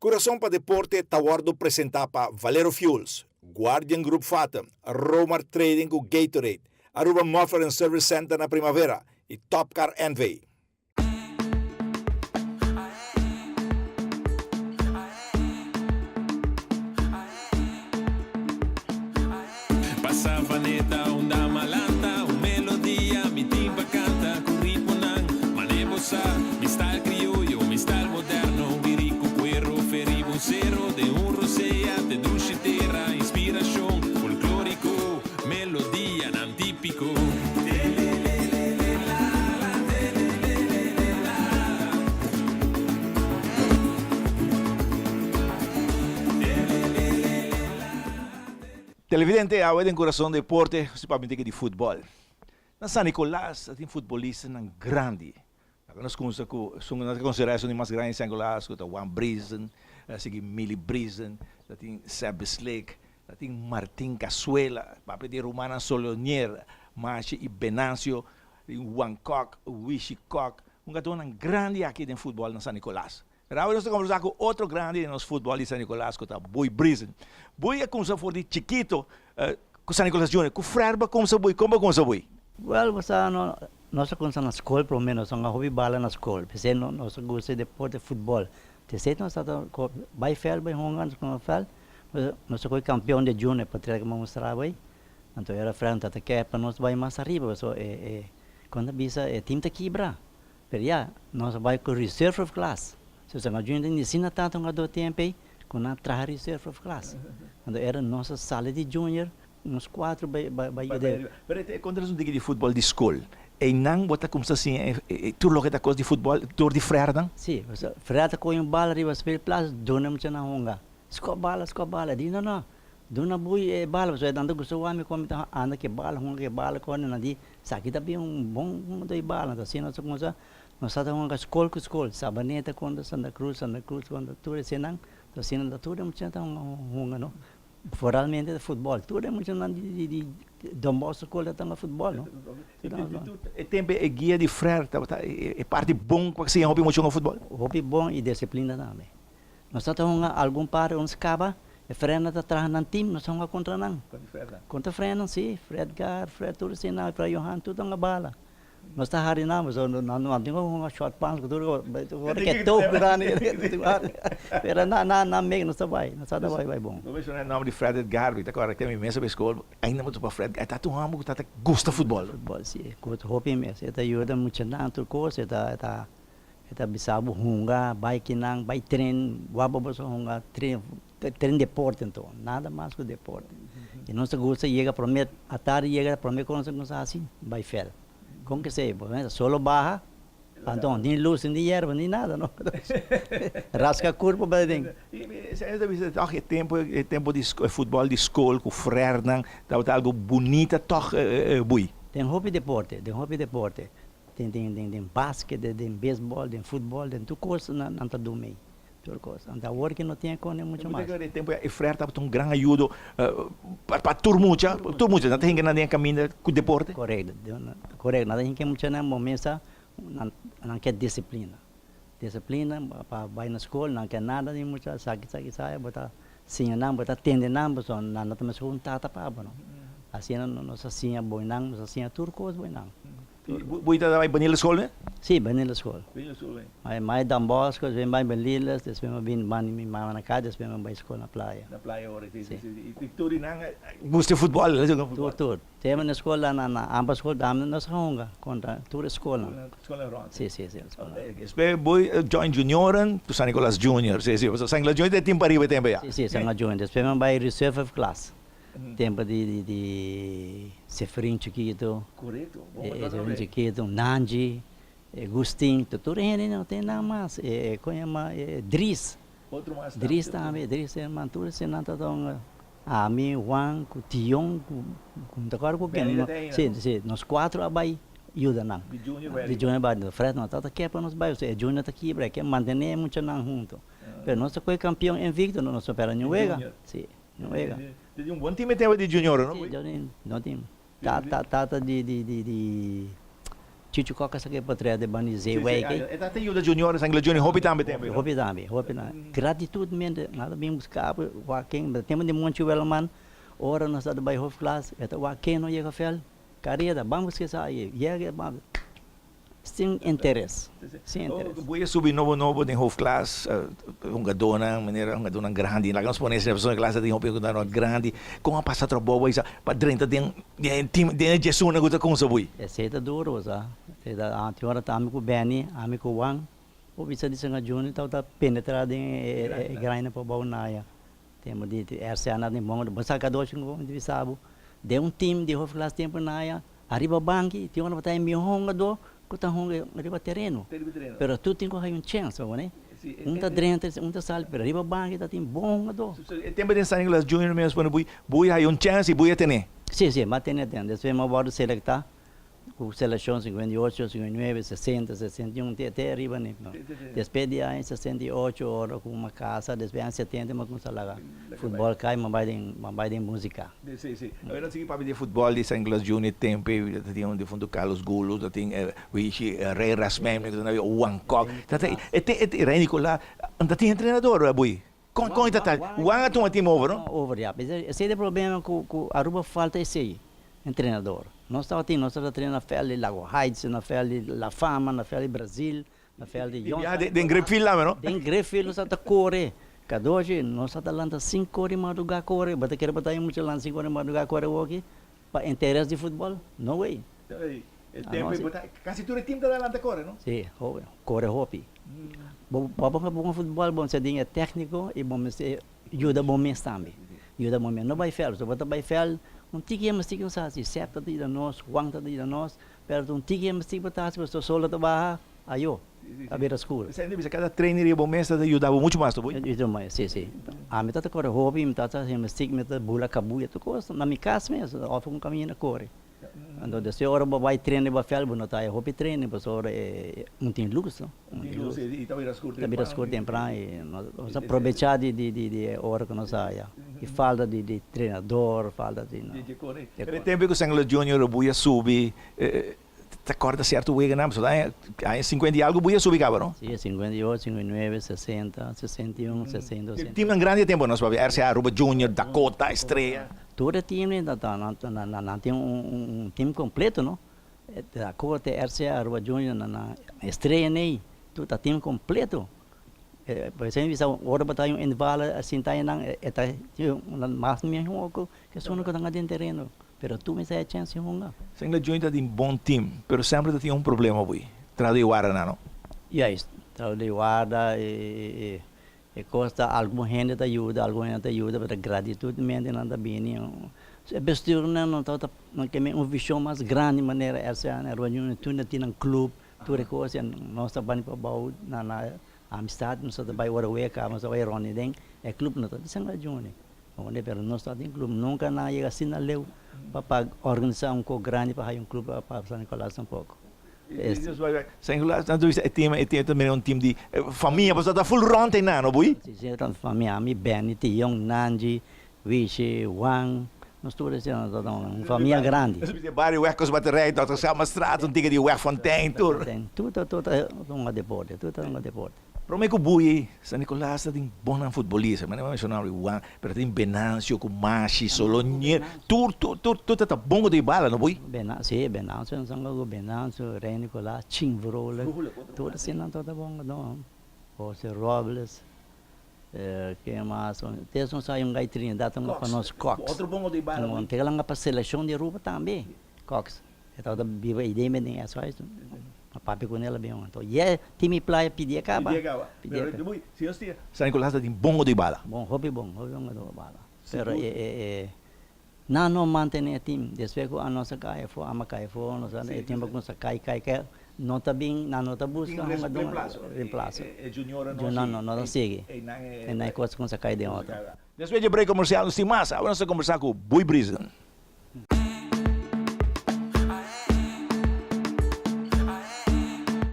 Coração para Deporte Tawardo presentapa Valero Fuels, Guardian Group Fathom, Romar Trading com Gatorade, Aruba Muffler and Service Center na Primavera e Top Car Envy. Passava neta, onda malanta, melodia, mi timba canta, con ritmo nang, manebosa, mi style criollo, mi style moderno, virico cuero, ferivo cero, de un rosea, de dulce terra, inspiración, folclórico, melodía, nan típico. Televidente, a em Coração Deporte, principalmente de futebol. Na San Nicolás, tem futbolistas grande. Nós consideramos os mais grandes em San Nicolás, como Juan Brisen, Mili Brisen, tem Seb Slick, tem Martin Casuela, papai de Romana Solonier, Machi e Benancio, Juan Koch, Wishi Koch, gato grande aqui no futebol na San Nicolás. Agora nós estamos conversando com outro grande nos futebol de San Nicolás, que é Boy Brisen. Boy é como se fosse de chiquito, com San Nicolás Júnior. Com Frerba, como se Boy? Como se Boy? Well, nós começamos na escola, pelo menos, nós hobby bala na escola. Porque nós gostamos de deporte, futebol. Porque nós estamos vai fel, vai hongar, nós somos campeão de junior, para ter que mostrar, vai. Então, era frente, até que para nós vai mais arriba. Quando bisa, time te quebra. Mas, nós vai com reserve of class. Se você não junta, ensina tanto do tempo, quando nós trazer reserve of class. Quando era nossa sala de junior, uns 4 vai quando eles não digam de futebol de escola, e não bota como se assim, tu logo da coisa de futebol, tu de freira, não? Sim, freira com um bala riba spel plus, dona mo na honga. Sko bala, di não. Dona bui bala, so dando gusto wa mi como anda que bala com na di, sakita bem bom do bala, então assim nós nós estamos na escola, Sabaneta, quando Santa Cruz, quando tudo é senang, então assim nós tudo é muito não. Foralmente de futebol, tudo é muito não de dombosa escola também futebol, não. É tempo é guia de freira, é parte bom com assim hobby muito no futebol. Hobby bom e disciplina também. Nós estamos algum par uns caba, e freira está atrás no time, nós estamos contra não. Contra freira, sim, Fredgar, tudo assim não, para Johan tudo na bala. Nós está harinamos, não tem uma short pants que tudo que top grande, pero na meio não vai bom. Não vejo o nome de Fred Edgar, que agora tem imensa para escola, ainda muito para Fred, está tu amo que tá gosta futebol. Futebol sim, gosto hobby mesmo, está ajuda muito na outra coisa, está bisabo hunga, bike nang, bike train, wabo boso hunga, trein deporte então, nada mais que deporte. E nós gosta chega promet, a tarde chega promet com nós assim, vai fel. Como que sei, solo barra, então nem luz, nem erva, nem nada, não. Rasca a curva, mas tem. É tempo de futebol de escola, com Fernand, tá algo bonito, toch, bui. Tem hobby deporte. Tem basquete, tem beisebol, tem futebol, tem tudo coisa na do meio. Tudo coisa. Então, agora que não tem como muito mais. Tempo é Fred tá um grande ajuda para turmucha, não tem que nadar caminho com deporte. Correto. Nada tem que muito na momento não quer disciplina para vai na escola, não quer nada de muito sai, botar sim não, botar tende não, só não tem mais um tata para não. Assim não assim boi não, assim tudo coisa boi não. Buita vai banir a escola, né? Sim, banir a escola. Mais dambos, vem mais banilas, depois vem bani na casa, depois vem para a escola na praia. Na praia agora, e tudo não gosta de futebol, tudo. Temos na escola na ambas escolas, damos nós honga contra toda a escola. Escola Ron. Sim, escola. Depois boi join junioren, tu San Nicolás Junior, sim. San Nicolás Junior tem para ir tempo já. Sim, San Nicolás Junior. Depois vem para reserve of class. Tempo de Seferin chiquito, Seferin chiquito, Nanji, Gustin, tudo ele não tem nada mais. Dries, outro mais. Dries também, Dries é mantura se não tá tão a mim Juan, com Tion, com agora com quem? Sim, nós 4 abai ajuda não. De Junior vai, Fred não tá que para nós vai, Junior tá aqui, para que manter muito não junto. Mas nós foi campeão invicto, nós supera Nueva, sim, Nueva. Tem bom time de junior, não? Não tem. Tata de Chichu Coca sa kay patre de banizei way kay. Ita tem ajuda junior, sa Anglo Junior, hobby também tem. Hopi dami, hopi na. Gratitude mente, nada bem buscar waking, temos de monte welman, ora nós da by half class, eta waking no yega fel. Carreira, vamos que sai, yega bang. Sem interesse. Sem interesse. Buia subir novo em half class, gadona, maneira gadona grande, lá nós ponemos a pessoa classe de hobby gadona grande, com a passar boa isa, para dentro tem Jesus na guta com sabui. Esse é duro, sa. Eda antiora tá amigo Benny, amigo Wang. O bisa di sanga Juni tá penetrado em graina para baunaya. Temos de RCA de mongo, basta cada chingo de sabu. De time de half class tempo naia, arriba banki, tinha uma batalha em honga do kuta honga arriba terreno. Pero tu tem que chance, né? Tá dentro, tá sal, pero arriba banki tá tem bom do. Tempo de San Anglo Junior mesmo quando bui aí chance e bui ter. Sim, mas tem tem. Depois uma hora selectar com seleção 58, 59, 60, 61 até arriba né. Depois de aí 68 hora com uma casa, depois em 70 mas com salaga. Futebol cai, mas vai de música. Sim. Agora sei para de futebol de San Anglo Junior tempo, tem onde fundo Carlos Gulo, tem Wichi Ray Rasmem, o Wangkok. É Ray Nicolas, anda tem treinador, bui. Com tá. Wang tu time over, não? Over, já. Esse é o problema com Aruba falta esse aí, treinador. Nós estamos treinando na Feli Lago Heights, na Feli La Fama, na Feli Brasil, na Feli Johnson. De Grefil lá, não? De Grefil nós estamos corre. Cada hoje nós estamos lançando 5 horas de madrugada corre. Bata quer botar muito lá 5 horas de madrugada corre aqui para interesse de futebol. No way. Quase todo time da Landa corre, não? Sim, corre hopi. Bom futebol, bom ser técnico e bom ser ajuda bom mês também. Ajuda bom mês. Não vai fel, só bota vai fel. Tigre mesti que usar se certa de nós, Wang de nós, pero tigre mesti botar se você solo da barra, ayo. A beira escura. Você ainda cada trainer e bom mês da ajudava muito mais, tá bom? Ajuda mais, sim. A metade corre hobby, metade mesti metade bula cabuia, tu coisa. Na minha casa mesmo, off um caminho na corre. Então, desse hora vai treinar para fel, não tá hobby treino, para hora não tem luz, não. E tá beira escura. Tá beira escura temprano e nós aproveitar de hora que nós saia. E falta de treinador, falta de correr. Pero tempo que o Anglo Junior buia subir, te acorda certo o não, aí 50 e algo buia subir, cabrão. Sim, 58, 59, 60, 61, 60. O time grande tempo nós para RCA, Aruba Junior, Dakota, Estrela. Todo time não tem time completo, não? Dakota, RCA, Aruba Junior, na Estrela nem, tudo time completo. Por exemplo, se ora batalhão em vala assim tá nang eta mas mesmo que sono que tanga dentro terreno, pero tu me sai chance honga. Sengla Junior tem bom time, pero sempre tem problema bui. Trade guarda não. Yes, trade guarda e costa alguma gente te ajuda, para gratitude mente nada bem. Se bestir não tá não que uma visão mais grande maneira essa na reunião tu não tem um clube, tu recosa nós tá bani para baú na amistade, nós estamos ora weka, nós estamos Ronnie Deng, é clube não está de Anglo Junior. Onde pero nós estamos em clube, nunca na chega assim na leu para organizar um pouco grande para um clube para São Nicolás um pouco. São Nicolás tanto é time também um time de família, você está full round aí não, boi? Sim, então família, mi Benny, Tiong, Nanji, Wichi, Wang, nós todos temos uma família grande. Vários werkers baterij, dat is allemaal straat, een dingen die Wegfontein, tour. Tudo um deporte, tudo um deporte. Para que o Bui, San Nicolás tem bom futebolista, mas não é mencionar o Juan, mas tem Benancio, Kumashi, Solonier, tudo tá bom de bala, não Bui? Sim, Benancio, Benancio, Rei Nicolás, Chingvrole, tudo assim não tá bom, não. José Robles, que mais? Tem um sai um gaitrinho, dá também para nós Cox. Outro bom de bala. Tem lá para seleção de roupa também, Cox. Então da viva ideia mesmo é só isso. A papi com ela bem então time playa pedir acaba se eu tinha San Nicolás tem bom de bala hobby bom de bala pero não mantém time depois que a nossa cai foi a macai foi nossa tempo com essa cai não tá bem não tá busca reemplaço junior não segue é na coisa com essa cai de outra depois de break comercial no Simasa vamos conversar com Bui Brisen.